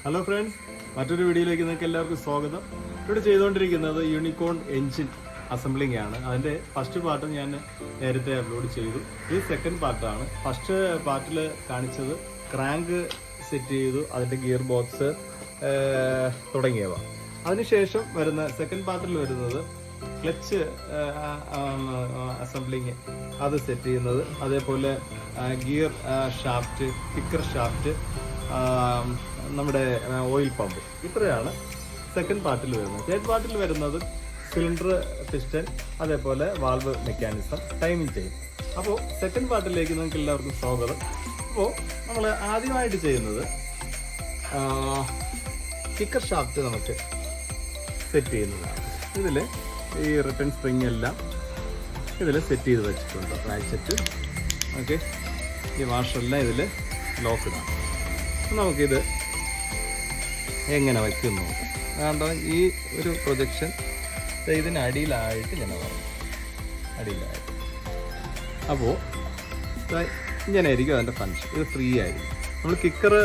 Hello friends, മറ്റൊരു വീഡിയോയിലേക്ക് നിങ്ങൾക്ക് എല്ലാവർക്കും സ്വാഗതം. ഇവിടെ ചെയ്തുകൊണ്ടിരിക്കുന്നത് യൂണിക്കോൺ എൻജിൻ അസംബ്ലിംഗ് ആണ്. അതിൻ്റെ ഫസ്റ്റ് പാർട്ട് ഞാൻ നേരത്തെ അപ്ലോഡ് ചെയ്തു. ഇത് സെക്കൻഡ് പാർട്ടാണ്. ഫസ്റ്റ് പാർട്ടിൽ കാണിച്ചത് ക്രാങ്ക് സെറ്റ് ചെയ്തു, അതിൻ്റെ ഗിയർ ബോക്സ് തുടങ്ങിയവ. അതിനുശേഷം വരുന്ന സെക്കൻഡ് പാർട്ടിൽ വരുന്നത് ക്ലച്ച് അസംബ്ലിങ്, അത് സെറ്റ് ചെയ്യുന്നത്, അതേപോലെ ഗിയർ ഷാഫ്റ്റ്, കിക്കർ ഷാഫ്റ്റ്, നമ്മുടെ ഓയിൽ പമ്പ്. ഇത്രയാണ് സെക്കൻഡ് പാർട്ടിൽ വരുന്നത്. തേർഡ് പാർട്ടിൽ വരുന്നത് സിലിണ്ടർ, പിസ്റ്റൺ, അതേപോലെ വാൾവ് മെക്കാനിസം, ടൈമിംഗ് ചെയിൻ. അപ്പോൾ സെക്കൻഡ് പാർട്ടിലേക്ക് നിങ്ങൾക്ക് എല്ലാവർക്കും സ്വാഗതം. അപ്പോൾ നമ്മൾ ആദ്യമായിട്ട് ചെയ്യുന്നത് കിക്കർ ഷാഫ്റ്റ് നമുക്ക് സെറ്റ് ചെയ്യുന്നതാണ്. ഇതിൽ ഈ റിട്ടേൺ സ്പ്രിങ് എല്ലാം ഇതിൽ സെറ്റ് ചെയ്ത് വെച്ചിട്ടുണ്ട്. Ratchet, okay. ഈ വാഷറെല്ലാം ഇതിൽ ലോക്ക്ഡാണ്. നമുക്കിത് എങ്ങനെ വയ്ക്കും നോക്കാം. കാരണം ഈ ഒരു പ്രൊജക്ഷൻ ഇതിന് അടിയിലായിട്ട് ഇങ്ങനെ വരും, അടിയിലായിട്ട്. അപ്പോൾ ഇങ്ങനെ ആയിരിക്കും അതിൻ്റെ ഫങ്ഷൻ. ഇത് ഫ്രീ ആയിരിക്കും. നമ്മൾ കിക്കർ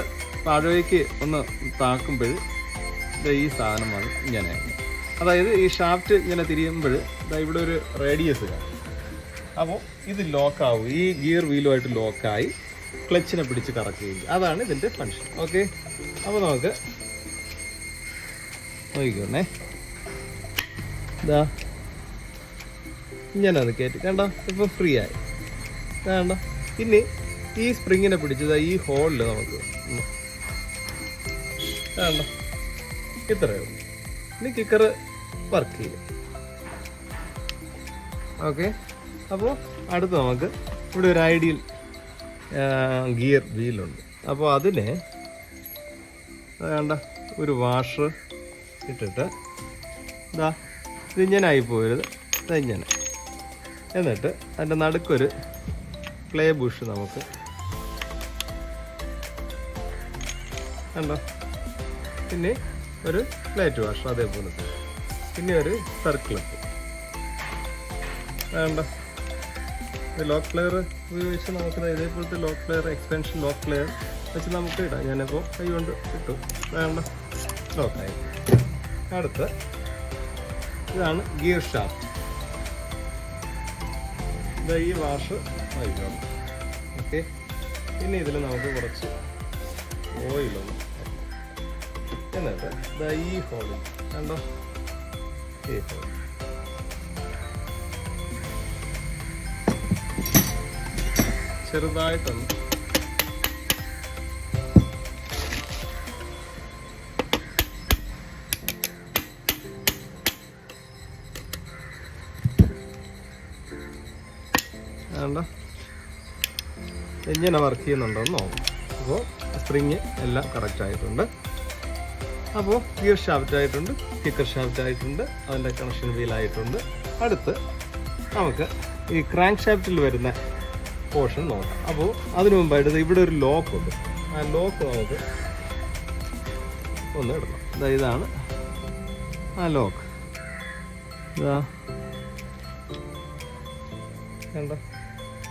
താഴേക്ക് ഒന്ന് താക്കുമ്പോൾ ഈ സാധനം വന്ന് ഇങ്ങനെ, അതായത് ഈ ഷാഫ്റ്റ് ഇങ്ങനെ തിരിയുമ്പോൾ ഇവിടെ ഒരു റേഡിയസ് കാണും. അപ്പോൾ ഇത് ലോക്കാവും, ഈ ഗിയർ വീലുമായിട്ട് ലോക്കായി ക്ലച്ചിനെ പിടിച്ച് കറക്കുകയും ചെയ്യും. അതാണ് ഇതിൻ്റെ ഫങ്ഷൻ. ഓക്കെ, അപ്പോൾ നമുക്ക് നോക്കിക്കോണേ. ഇതാ ഇങ്ങനെ അത് കയറ്റി കണ്ടോ, ഇപ്പോൾ ഫ്രീ ആയി. വേണ്ട, ഇനി ഈ സ്പ്രിങ്ങിനെ പിടിച്ചത് ഈ ഹോളിൽ നമുക്ക് വേണ്ട, ഇത്രയേ ഉള്ളൂ. ഇനി കിക്കർ വർക്ക് ചെയ്യും. ഓക്കെ, അപ്പോൾ അടുത്ത് നമുക്ക് ഇവിടെ ഒരു ഐഡിയൽ ഗിയർ വീലുണ്ട്. അപ്പോൾ അതിന് വേണ്ട ഒരു വാഷർ ഇട്ടിട്ട് ഇതാ ഇതിങ്ങനെ ആയിപ്പോയത്, ഇങ്ങനെ. എന്നിട്ട് അതിൻ്റെ നടുക്കൊരു പ്ലേ ബുഷ് നമുക്ക് കണ്ടോ, പിന്നെ ഒരു പ്ലേറ്റ് വാഷർ അതേപോലെ, പിന്നെ ഒരു സർക്കിൾ വേണ്ട. ലോക്ക് പ്ലെയർ ഉപയോഗിച്ച് നമുക്ക് ഇതേപോലത്തെ lock player, expansion lock player വെച്ച് നമുക്ക് ഇടാം. ഞാനിപ്പോൾ കൈ കൊണ്ട് ഇട്ടു, വേണ്ട, ലോക്കായി. അടുത്ത് ഇതാണ് ഗിയർ ഷാഫ്റ്റ്. ഇതാ ഈ വാഷ് വായിക്കണം. ഓക്കെ, പിന്നെ ഇതിൽ നമുക്ക് കുറച്ച് ഓയിലൊന്ന്, എന്നിട്ട് ഇതാ ഈ ഹോളിൽ കണ്ടോ, ഈ ഹോൾ ചെറുതായിട്ടൊന്ന് വേണ്ട, എങ്ങനെ വർക്ക് ചെയ്യുന്നുണ്ടോയെന്ന് നോക്കാം. അപ്പോൾ സ്പ്രിങ് എല്ലാം കറക്റ്റ് ആയിട്ടുണ്ട്. അപ്പോൾ ഗിയർ ഷാഫ്റ്റ് ആയിട്ടുണ്ട്, കിക്കർ ഷാഫ്റ്റ് ആയിട്ടുണ്ട്, അതിൻ്റെ കണക്ഷൻ വീലായിട്ടുണ്ട്. അടുത്ത് നമുക്ക് ഈ ക്രാങ്ക് ഷാഫ്റ്റിൽ വരുന്ന പോർഷൻ നോക്കാം. അപ്പോൾ അതിനു മുമ്പായിട്ട് ഇവിടെ ഒരു ലോക്ക് ഉണ്ട്. ആ ലോക്ക് നമുക്ക് ഒന്ന് ഇടണം. ഇതാണ് ആ ലോക്ക്. ഇതാ കണ്ടോ,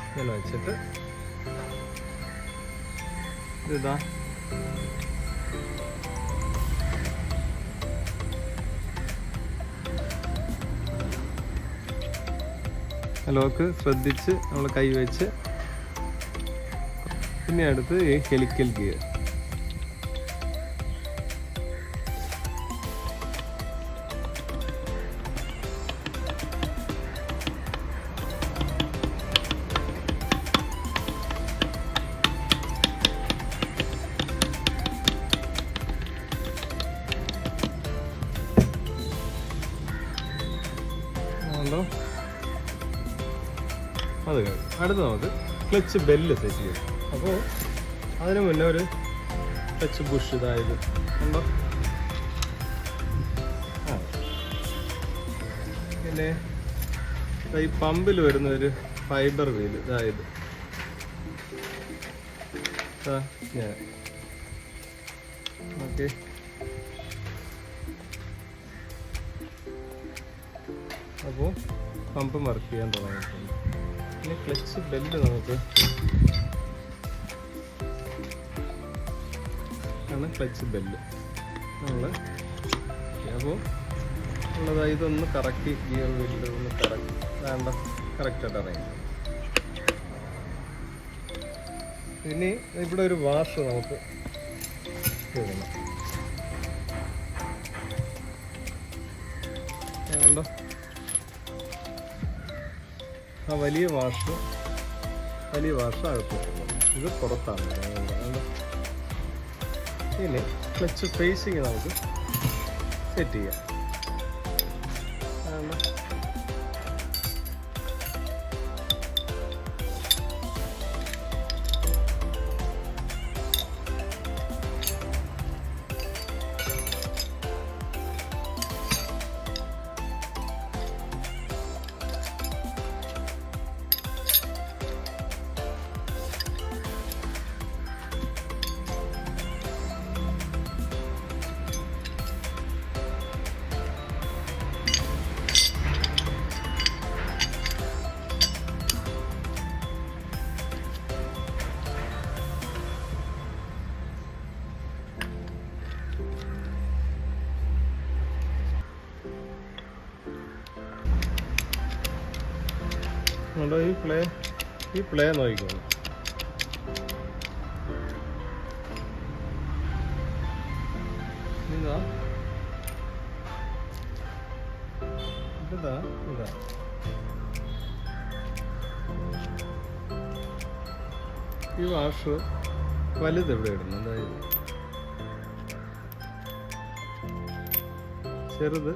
ഇങ്ങനെ വെച്ചിട്ട് ഇതാ ലോക്ക് ശ്രദ്ധിച്ച് നമ്മൾ കൈ വെച്ച്, പിന്നെ അടുത്ത് ഈ ഹെലിക്കൽ ഗിയർ. അത് കഴിഞ്ഞു. അടുത്ത് നമുക്ക് ക്ലച്ച് ബെല്ല് സെറ്റ് ചെയ്യും. അപ്പോൾ അതിന് മുന്നേ ഒരു ക്ലച്ച് ബുഷ് ഇതായത് ഉണ്ടോ. പിന്നെ ഈ പമ്പിൽ വരുന്ന ഒരു ഫൈബർ വീല് ഇതായത് ഞാൻ ഓക്കെ. അപ്പോൾ പമ്പ് വർക്ക് ചെയ്യാൻ തുടങ്ങിയിട്ടുണ്ട്. പിന്നെ ക്ലച്ച് ബെല്ല് നമുക്ക് ഇതാണ് ക്ലച്ച് ബെല്ല് നമ്മൾ. അപ്പോൾ ഉള്ളതായി ഇതൊന്ന് കറക്കി ഗിയർ വീലിൽ ഒന്ന് കറക്കി വേണ്ട കറക്റ്റായിട്ട് ഇറങ്ങി. ഇനി ഇവിടെ ഒരു വാഷ് നമുക്ക് ഇടണം. വേണ്ട ആ വലിയ വാഷ് അകത്തിട്ടുണ്ട്, ഇത് പുറത്താണ്. ഇനി ക്ലച്ച് ഫേസിങ് നമുക്ക് സെറ്റ് ചെയ്യാം. ഈ പ്ലേ നോക്കിക്കോണം. ഇതാ ഈ വാഷ് വലുത് എവിടെ ഇടുന്നു, അതായത് ചെറുത്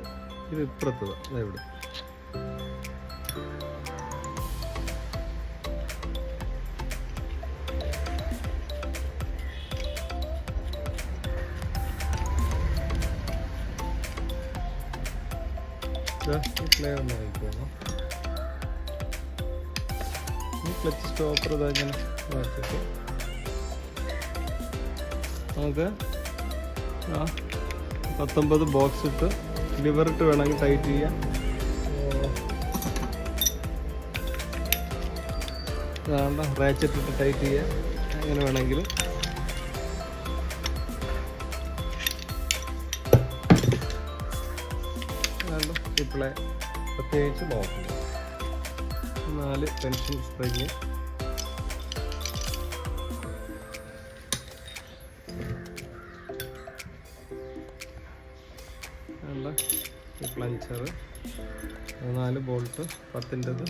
ഇത് ഇപ്പുറത്തത് എവിടെ. പ്ലേ ഒന്ന് നോക്കിക്കോണം. ഈ ക്ലച്ച് സ്റ്റോപ്പർ ഇങ്ങനെ മാറ്റിട്ട് നമുക്ക് 19 ബോക്സ് ഇട്ട് ലിവർ ഇട്ട് വേണമെങ്കിൽ ടൈറ്റ് ചെയ്യാം. റാച്ചറ്റ് ഇട്ട് ടൈറ്റ് ചെയ്യാം, അങ്ങനെ വേണമെങ്കിൽ. ഇപ്പോളെ പ്രത്യേകിച്ച് നോക്കണം. 4 ടെൻഷൻ സ്പ്രിങ്, പ്ലഞ്ചർ, 4 ബോൾട്ട് 10-ൻ്റെത്.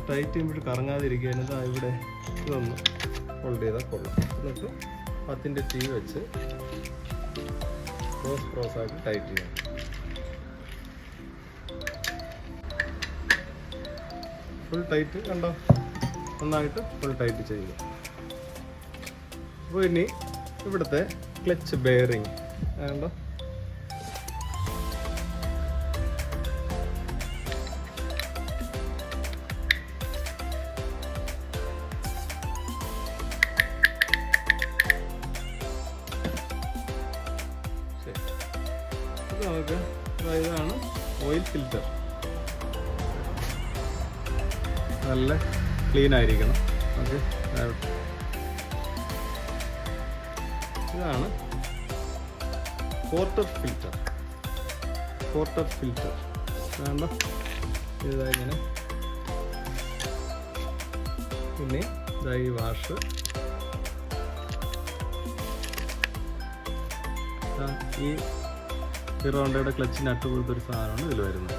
ടൈറ്റ് ചെയ്യുമ്പോൾ കറങ്ങാതിരിക്കാൻ ഇവിടെ ഇതൊന്ന് ഹോൾഡ് ചെയ്താൽ കൊള്ളാം. എന്നിട്ട് 10-ൻ്റെ ടീ വെച്ച് ക്രോസ് ആയിട്ട് ടൈറ്റ് ചെയ്യാം. ഫുൾ ടൈറ്റ് കണ്ടോ, നന്നായിട്ട് ഫുൾ ടൈറ്റ് ചെയ്യുക. അപ്പോൾ ഇനി ഇവിടുത്തെ ക്ലച്ച് ബെയറിങ് കണ്ടോ, നമുക്ക് ഇതാണ് ഓയിൽ ഫിൽറ്റർ. നല്ല ക്ലീൻ ആയിരിക്കണം. ഓക്കെ, ഇതാണ് പോർട്ടർ ഫിൽറ്റർ. വേണ്ട ഇതായിങ്ങനെ. പിന്നെ ഇതായി വാഷ്. ഈ ഹീറോണ്ടയുടെ ക്ലച്ച് നട്ട് പോലത്തൊരു സാധനമാണ് ഇതിൽ വരുന്നത്.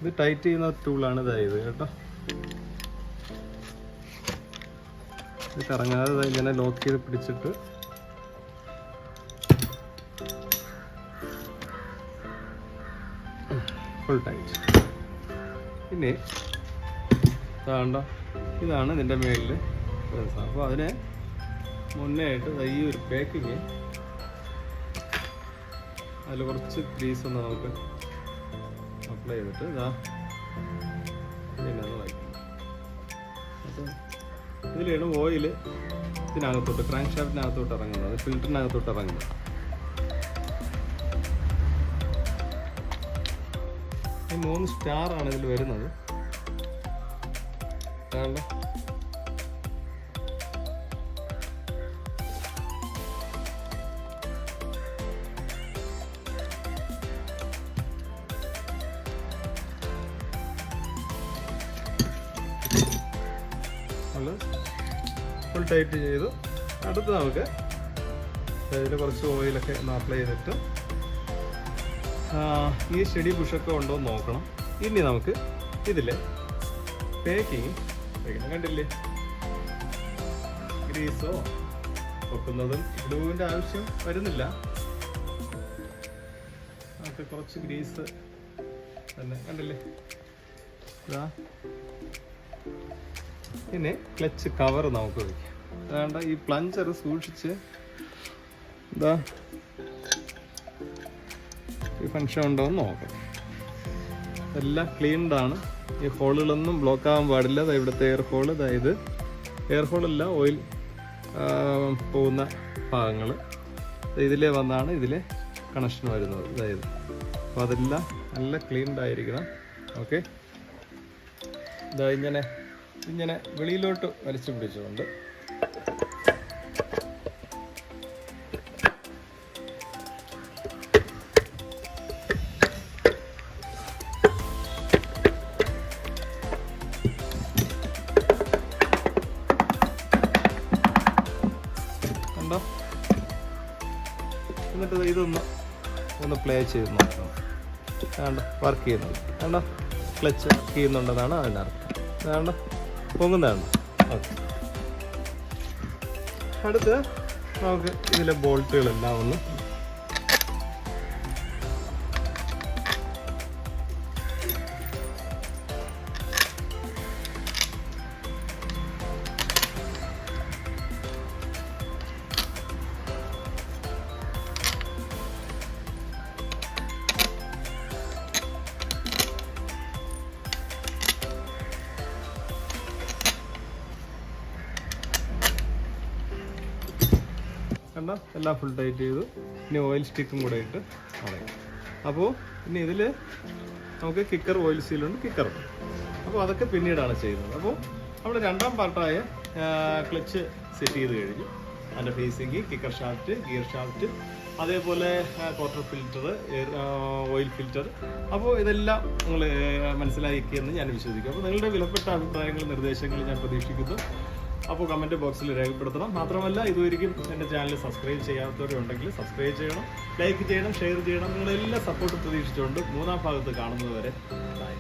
ഇത് ടൈറ്റ് ചെയ്യുന്ന ടൂളാണ് ഇതായത് കേട്ടോ. ഇത് കറങ്ങാതെ ഇങ്ങനെ ലോക്ക് ചെയ്ത് പിടിച്ചിട്ട് ഫുൾ ടൈറ്റ്. പിന്നെ ഇതാണ് ഇതിൻ്റെ മേളിൽ. അപ്പോൾ അതിന് മുന്നേ ആയിട്ട് ഈ ഒരു പാക്കിങ് അതിൽ കുറച്ച് ഗ്രീസ് ഒന്ന് നമുക്ക് അപ്ലൈ ചെയ്തിട്ട് ഇതാ പിന്നെ വയ്ക്കും. അപ്പോൾ ഇതിലാണ് ഓയിൽ ഇതിനകത്തോട്ട് ക്രാങ്ക് ഷാഫ്റ്റിനകത്തോട്ട് ഇറങ്ങുന്നത്, ഫിൽറ്ററിനകത്തോട്ട് ഇറങ്ങുന്നത്. ഈ 3 സ്റ്റാറാണ് ഇതിൽ വരുന്നത്. ഫുൾ ടൈറ്റ് ചെയ്തു. അടുത്ത് നമുക്ക് ഇതിൽ കുറച്ച് ഓയിലൊക്കെ ഒന്ന് അപ്ലൈ ചെയ്തിട്ട് ഈ സ്റ്റഡി പുഷൊക്കെ ഉണ്ടോ എന്ന് നോക്കണം. ഇനി നമുക്ക് ഇതിലെ പാക്കിങ് കണ്ടില്ലേ, ഗ്രീസോ വെക്കുന്നതും ഗ്ലൂവിൻ്റെ ആവശ്യം വരുന്നില്ല. നമുക്ക് കുറച്ച് ഗ്രീസ് തന്നെ കണ്ടില്ലേ. പിന്നെ ക്ലച്ച് കവർ നമുക്ക് വയ്ക്കാം. അതുകൊണ്ട് ഈ പ്ലഞ്ചർ സൂക്ഷിച്ച് ഈ ഫങ്ഷൻ ഉണ്ടോ എന്ന് നോക്കാം. എല്ലാം ക്ലീൻഡാണ്. ഈ ഹോളുകളൊന്നും ബ്ലോക്ക് ആകാൻ പാടില്ല. ഇവിടുത്തെ എയർ ഹോൾ, അതായത് എയർ ഹോളല്ല ഓയിൽ പോകുന്ന ഭാഗങ്ങൾ ഇതിലേ വന്നാണ് ഇതിലെ കണക്ഷൻ വരുന്നത്. അതായത് അപ്പോൾ അതെല്ലാം നല്ല ക്ലീൻഡായിരിക്കണം. ഓക്കെ, ഇങ്ങനെ വെളിയിലോട്ട് വലിച്ചു പിടിച്ചുകൊണ്ട് കണ്ടോ. എന്നിട്ട് ഇതൊന്ന് പ്ലേ ചെയ്ത് നോക്കണം. വേണ്ട, വർക്ക് ചെയ്യുന്നുണ്ട്. വേണ്ട, ക്ലച്ച് വർക്ക് ചെയ്യുന്നുണ്ടെന്നാണ് അതിനർത്ഥം. വേണ്ട, പൊങ്ങുന്നതാണ്. ഓക്കെ, അടുത്ത് നമുക്ക് ഇതിലെ ബോൾട്ടുകളെല്ലാം ഒന്ന് കണ്ട എല്ലാം ഫുൾ ടൈറ്റ് ചെയ്തു. ഇനി ഓയിൽ സ്റ്റിക്കും കൂടെ ഇട്ട് കളയാം. അപ്പോൾ ഇനി ഇതിൽ നമുക്ക് കിക്കർ ഓയിൽ സീലുണ്ട്, കിക്കറും. അപ്പോൾ അതൊക്കെ പിന്നീടാണ് ചെയ്യുന്നത്. അപ്പോൾ നമ്മൾ രണ്ടാം പാർട്ടായ ക്ലച്ച് സെറ്റ് ചെയ്ത് കഴിഞ്ഞു. അതിൻ്റെ facing, kicker shaft, gear shaft, അതേപോലെ ക്വാർട്ടർ ഫിൽറ്റർ, ഓയിൽ ഫിൽറ്റർ. അപ്പോൾ ഇതെല്ലാം നിങ്ങൾ മനസ്സിലാക്കിയെന്ന് ഞാൻ വിശ്വസിക്കും. അപ്പോൾ നിങ്ങളുടെ വിലപ്പെട്ട അഭിപ്രായങ്ങളും നിർദ്ദേശങ്ങളും ഞാൻ പ്രതീക്ഷിക്കുന്നു. അപ്പോൾ കമൻറ്റ് ബോക്സിൽ രേഖപ്പെടുത്തണം. മാത്രമല്ല, ഇതുവരെയും എൻ്റെ ചാനൽ സബ്സ്ക്രൈബ് ചെയ്യാത്തവരുണ്ടെങ്കിൽ സബ്സ്ക്രൈബ് ചെയ്യണം, ലൈക്ക് ചെയ്യണം, ഷെയർ ചെയ്യണം. നിങ്ങളെല്ലാം സപ്പോർട്ട് പ്രതീക്ഷിച്ചുകൊണ്ട് 3-ാം ഭാഗത്ത് കാണുന്നത് വരെ ബൈ.